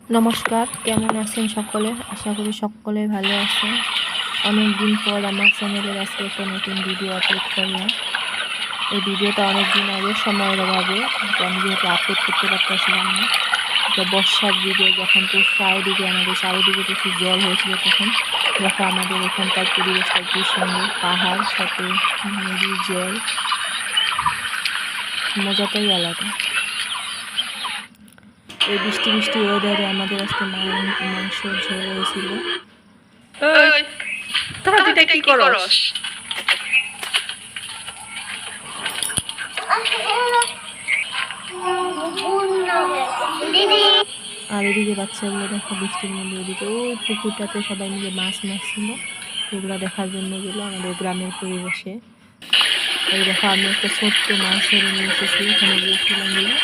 নমস্কার, কেমন আছেন সকলে? আশা করি সকলে ভালো আছেন। অনেক দিন পর আমার চ্যানেলের আজকে একটা নতুন ভিডিও আপলোড করলাম। এই ভিডিওটা অনেক দিন আগে সময়ের অভাবে আমি যেহেতু আপলোড করতে পারতেছিলাম না। এটা বর্ষার ভিডিও, যখন তো আমাদের চারিদিকে প্রচুর জল হয়েছিল, তখন দেখো আমাদের এখানকার পরিবেশটা কি সুন্দর, পাহাড় সাথে নদীর জল, মজাটাই আলাদা। এই বৃষ্টি বৃষ্টি ওয়েদারে আমাদের আজকে মাংসের ঝোল হয়েছিল। তোরা দুইটা কি করস? আর এদিকে বাচ্চাগুলো দেখো বৃষ্টির মধ্যে এদিকে ওই পুকুরটাতে সবাই মিলে মাছ মারছিল, এগুলো দেখার জন্য গেলো আমাদের গ্রামের পরিবেশে। এই দেখো আমি একটা ছোট্ট মাছ ধরে নিয়ে এসেছি, এখানে গিয়েছিলাম বলে